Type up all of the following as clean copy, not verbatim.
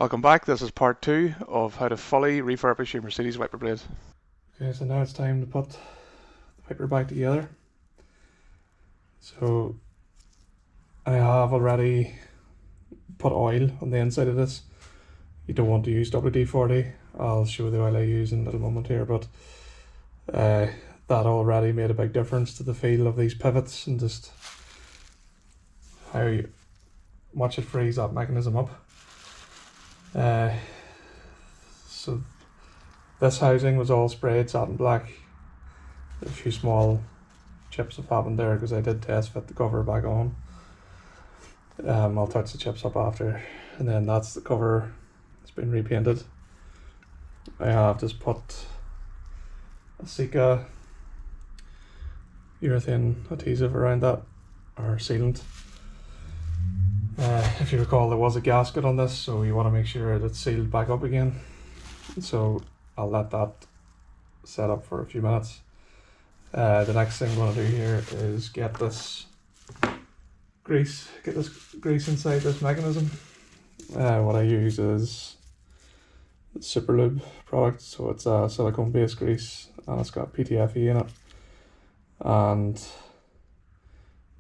Welcome back. This is part 2 of how to fully refurbish your Mercedes wiper blade. Okay, so now it's time to put the wiper back together. So I have already put oil on the inside of this. You don't want to use WD-40. I'll show the oil I use in a little moment here, but that already made a big difference to the feel of these pivots and just how much it frees that mechanism up. So this housing was all sprayed satin black. A few small chips have happened there because I did test fit the cover back on. I'll touch the chips up after, and then that's the cover. It's been repainted. I have just put a Sika urethane adhesive around that, or sealant. If you recall, there was a gasket on this, so you want to make sure that it's sealed back up again. So I'll let that set up for a few minutes. The next thing I'm going to do here is get this grease inside this mechanism. What I use is Super Lube product, so it's a silicone based grease and it's got PTFE in it, and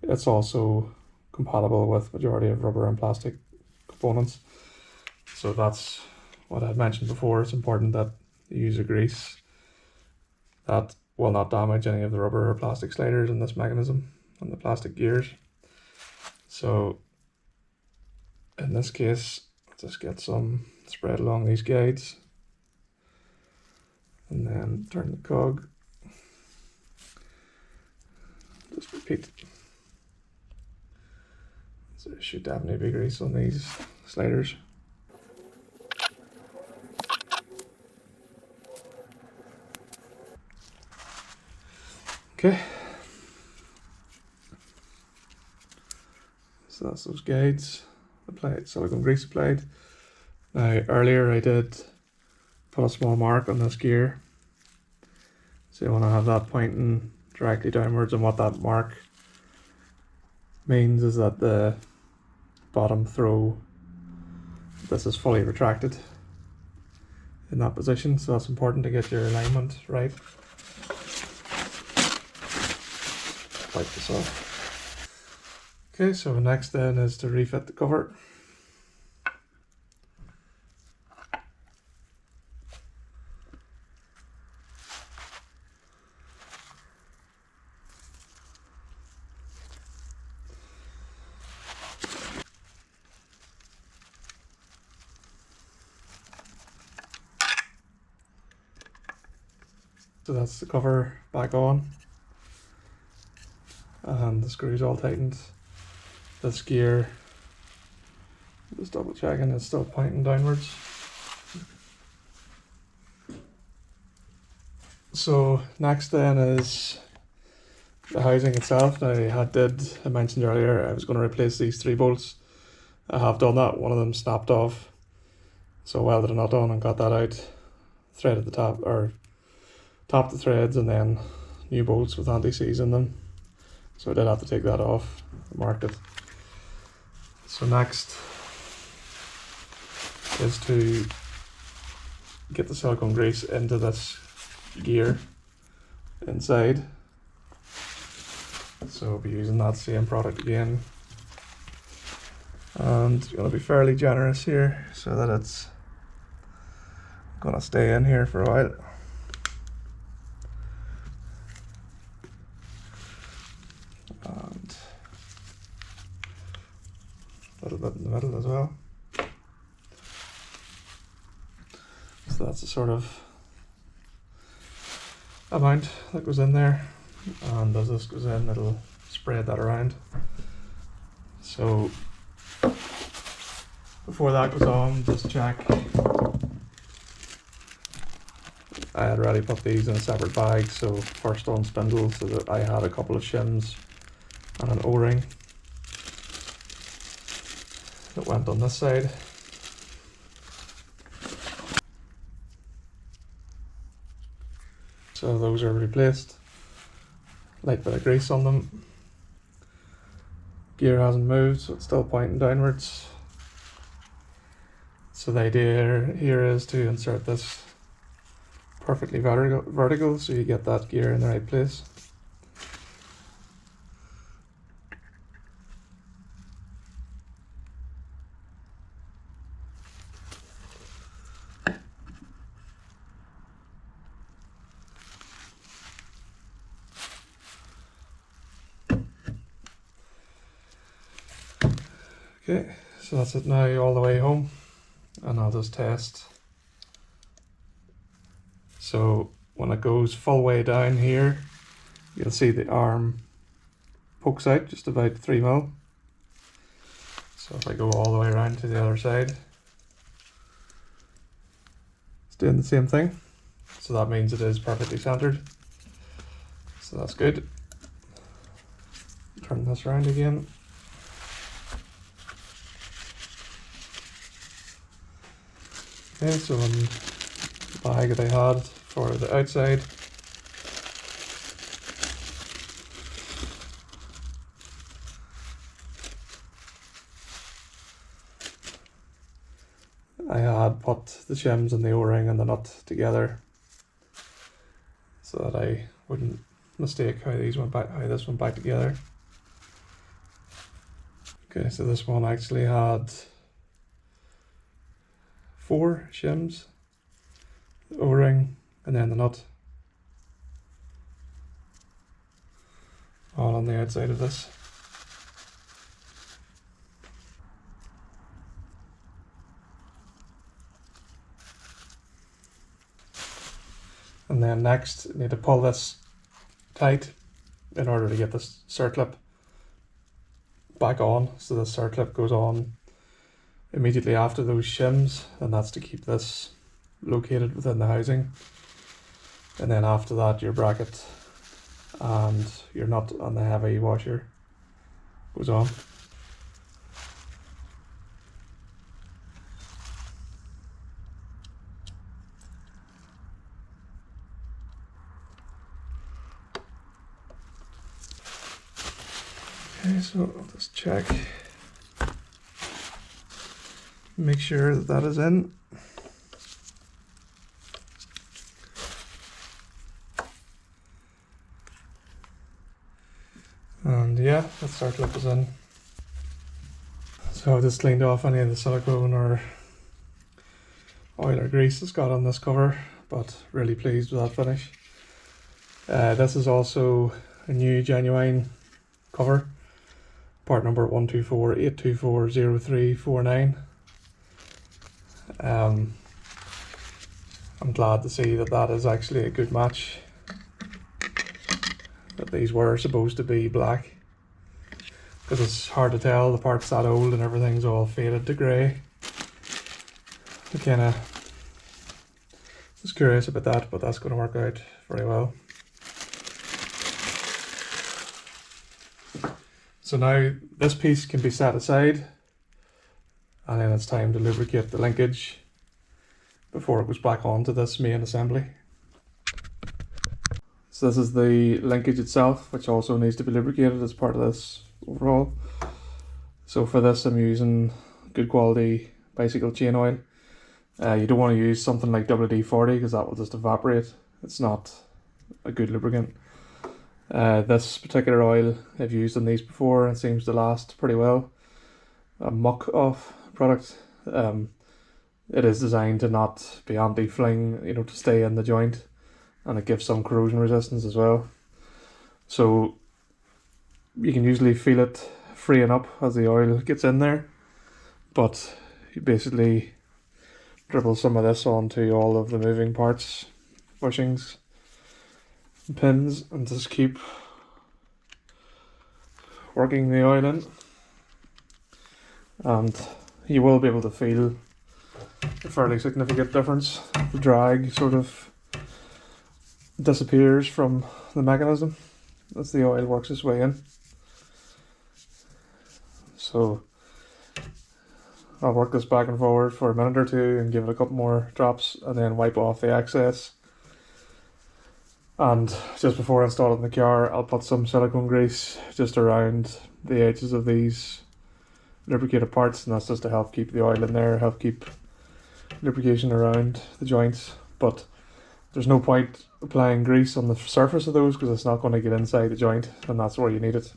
it's also compatible with majority of rubber and plastic components. So that's what I had mentioned before. It's important that you use a grease that will not damage any of the rubber or plastic sliders in this mechanism and the plastic gears. So in this case, just get some spread along these guides and then turn the cog. Just repeat. So there should definitely be grease on these sliders. Okay. So that's those guides applied, silicone grease applied. Now earlier I did put a small mark on this gear. So you want to have that pointing directly downwards, and what that mark means is that the bottom throw, this is fully retracted in that position, so that's important to get your alignment right. Wipe this off. Okay, so next then is to refit the cover. So that's the cover back on, and the screws all tightened. This gear, just double checking, it's still pointing downwards. So next then is the housing itself. Now I mentioned earlier I was going to replace these 3 bolts. I have done that. One of them snapped off, so welded a nut on and got that out, threaded the top, or topped the threads, and then new bolts with anti-seize in them. So I did have to take that off, marked it. So next is to get the silicone grease into this gear inside. So I'll be using that same product again. And I'm going to be fairly generous here so that it's going to stay in here for a while. And a little bit in the middle as well. So that's the sort of amount that goes in there, and as this goes in, it'll spread that around. So before that goes on, just check. I had already put these in a separate bag, so first on spindle, so that I had a couple of shims and an O-ring that went on this side. So those are replaced. Light bit of grease on them. Gear hasn't moved, so it's still pointing downwards. So the idea here is to insert this perfectly vertical so you get that gear in the right place. Okay, so that's it now all the way home, and I'll just test. So when it goes full way down here, you'll see the arm pokes out just about 3mm. So if I go all the way around to the other side, it's doing the same thing. So that means it is perfectly centered. So that's good. Turn this around again. Okay, so in the bag that I had for the outside, I had put the shims and the O-ring and the nut together so that I wouldn't mistake how this went back together. Okay, so this one actually had 4 shims, the O-ring, and then the nut, all on the outside of this. And then next, you need to pull this tight in order to get this circlip back on. So the circlip goes on immediately after those shims, and that's to keep this located within the housing. And then after that, your bracket and your nut on the heavy washer goes on. Okay, so I'll just check, make sure that that is in. And yeah, that circlip is in. So I just cleaned off any of the silicone or oil or grease that's got on this cover, but really pleased with that finish. This is also a new genuine cover, part number 124-824-0349. I'm glad to see that that is actually a good match, that these were supposed to be black, because it's hard to tell, the part's that old and everything's all faded to grey. I kinda was curious about that, but that's going to work out very well. So now this piece can be set aside, and then it's time to lubricate the linkage before it goes back onto this main assembly. So this is the linkage itself, which also needs to be lubricated as part of this overhaul. So for this I'm using good quality bicycle chain oil. You don't want to use something like WD-40 because that will just evaporate. It's not a good lubricant. This particular oil I've used on these before, and it seems to last pretty well. A muck-off product. It is designed to not be anti-fling, you know, to stay in the joint, and it gives some corrosion resistance as well. So you can usually feel it freeing up as the oil gets in there, but you basically dribble some of this onto all of the moving parts, bushings, and pins, and just keep working the oil in, and you will be able to feel a fairly significant difference. The drag sort of disappears from the mechanism as the oil works its way in. So I'll work this back and forward for a minute or two and give it a couple more drops, and then wipe off the excess. And just before installing the car, I'll put some silicone grease just around the edges of these lubricated parts, and that's just to help keep the oil in there, help keep lubrication around the joints, but there's no point applying grease on the surface of those because it's not going to get inside the joint, and that's where you need it,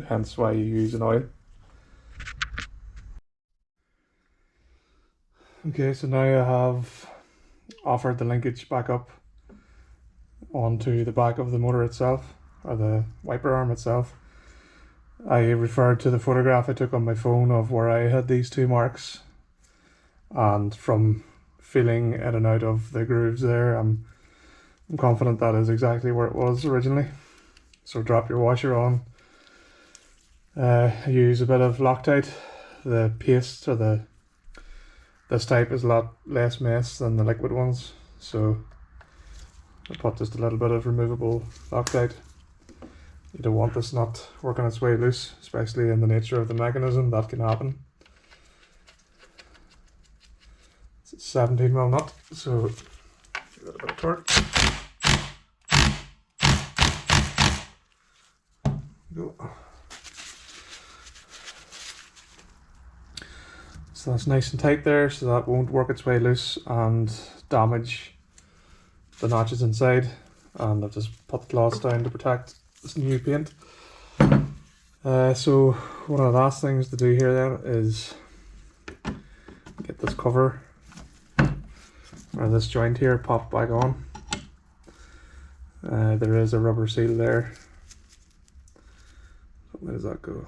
hence why you use an oil. Okay, so now I have offered the linkage back up onto the back of the motor itself, or the wiper arm itself. I referred to the photograph I took on my phone of where I had these two marks, and from feeling in and out of the grooves there, I'm confident that is exactly where it was originally. So drop your washer on. Use a bit of Loctite. The paste, or this type, is a lot less mess than the liquid ones, so I put just a little bit of removable Loctite. You don't want this nut working its way loose, especially in the nature of the mechanism. That can happen. It's a 17mm nut, so give it a bit of torque. Go. So that's nice and tight there, so that won't work its way loose and damage the notches inside. And I've just put the cloths down to protect this new paint. So one of the last things to do here then is get this cover, or this joint here, popped back on. There is a rubber seal there. Where does that go?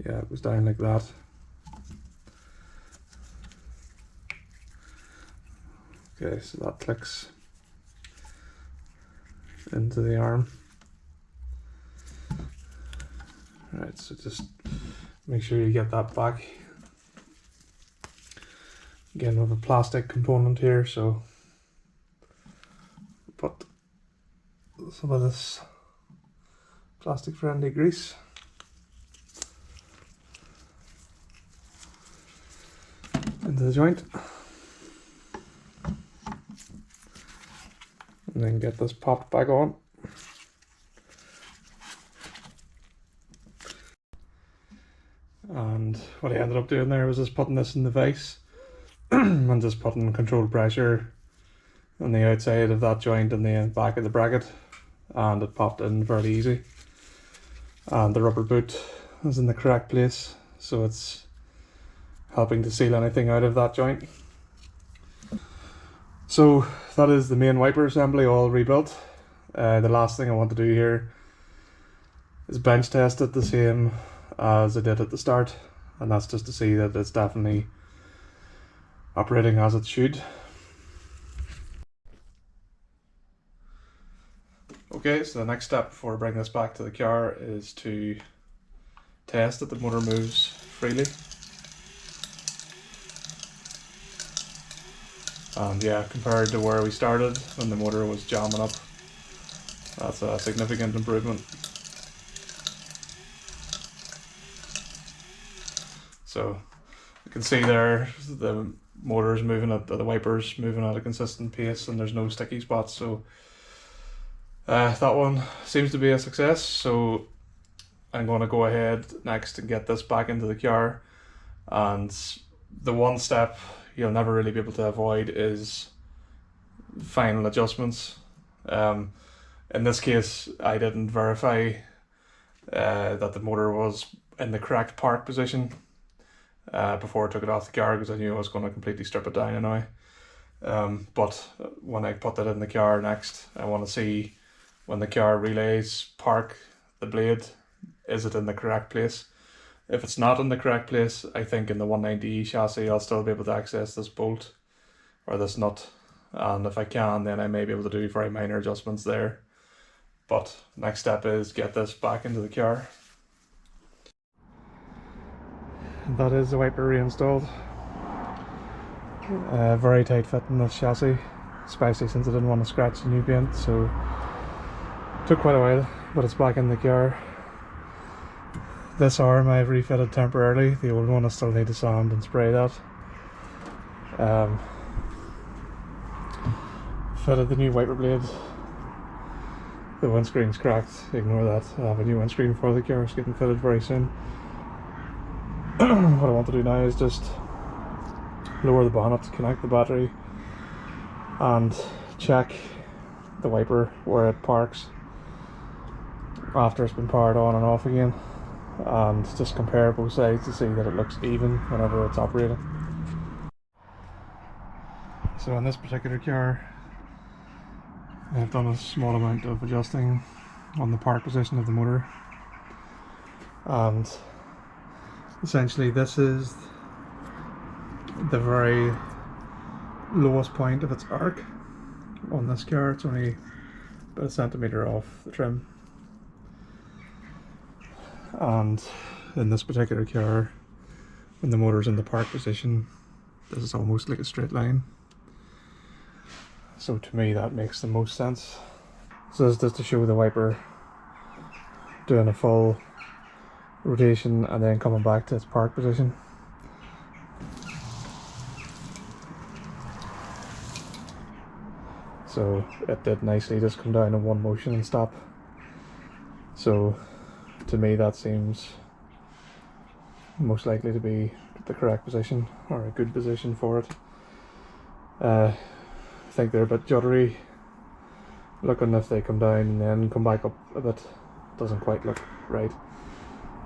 Yeah, it goes down like that. Okay, so that clicks into the arm. Right, so just make sure you get that back. Again, we have a plastic component here, so put some of this plastic friendly grease into the joint, and then get this popped back on. And what I ended up doing there was just putting this in the vise and just putting controlled pressure on the outside of that joint and the back of the bracket, and it popped in very easy. And the rubber boot is in the correct place, so it's helping to seal anything out of that joint. So that is the main wiper assembly all rebuilt. The last thing I want to do here is bench test it the same as I did at the start, and that's just to see that it's definitely operating as it should. Okay, so the next step before I bring this back to the car is to test that the motor moves freely. And yeah, compared to where we started when the motor was jamming up, that's a significant improvement. So you can see there the motor's moving at the wipers moving at a consistent pace, and there's no sticky spots. So that one seems to be a success. So I'm going to go ahead next and get this back into the car, and the one step you'll never really be able to avoid is final adjustments. In this case, I didn't verify that the motor was in the correct park position before I took it off the car, because I knew I was going to completely strip it down anyway. But when I put that in the car next, I want to see when the car relays park the blade, is it in the correct place? If it's not in the correct place, I think in the 190E chassis I'll still be able to access this bolt or this nut, and if I can, then I may be able to do very minor adjustments there. But next step is get this back into the car. That is the wiper reinstalled. Very tight fit in this chassis, especially since I didn't want to scratch the new paint, so it took quite a while, but it's back in the car. This arm I've refitted temporarily, the old one I still need to sand and spray that. Fitted the new wiper blade. The windscreen's cracked, ignore that. I have a new windscreen for the car, it's getting fitted very soon. What I want to do now is just lower the bonnet, connect the battery, and check the wiper where it parks after it's been powered on and off again, and just compare both sides to see that it looks even whenever it's operating. So in this particular car, I've done a small amount of adjusting on the park position of the motor, and essentially this is the very lowest point of its arc on this car. It's only about a centimetre off the trim, and in this particular car, when the motor's in the park position, this is almost like a straight line. So to me that makes the most sense. So this is just to show the wiper doing a full rotation and then coming back to its park position. So it did nicely just come down in one motion and stop. So to me that seems most likely to be the correct position, or a good position for it. I think they're a bit juddery looking if they come down and then come back up a bit. Doesn't quite look right.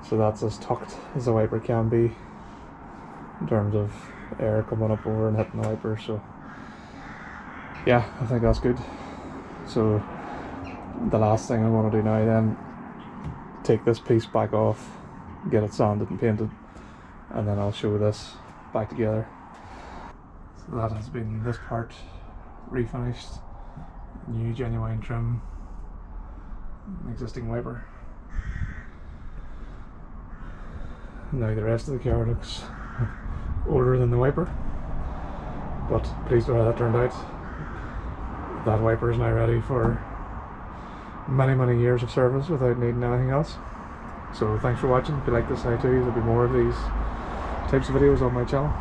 So that's as tucked as the wiper can be in terms of air coming up over and hitting the wiper. So yeah, I think that's good. So the last thing I want to do now then, take this piece back off, get it sanded and painted, and then I'll show this back together. So that has been this part refinished, new genuine trim, existing wiper. Now the rest of the car looks older than the wiper, but pleased with how that turned out. That wiper is now ready for many years of service without needing anything else. So thanks for watching. If you like this how-to, there'll be more of these types of videos on my channel.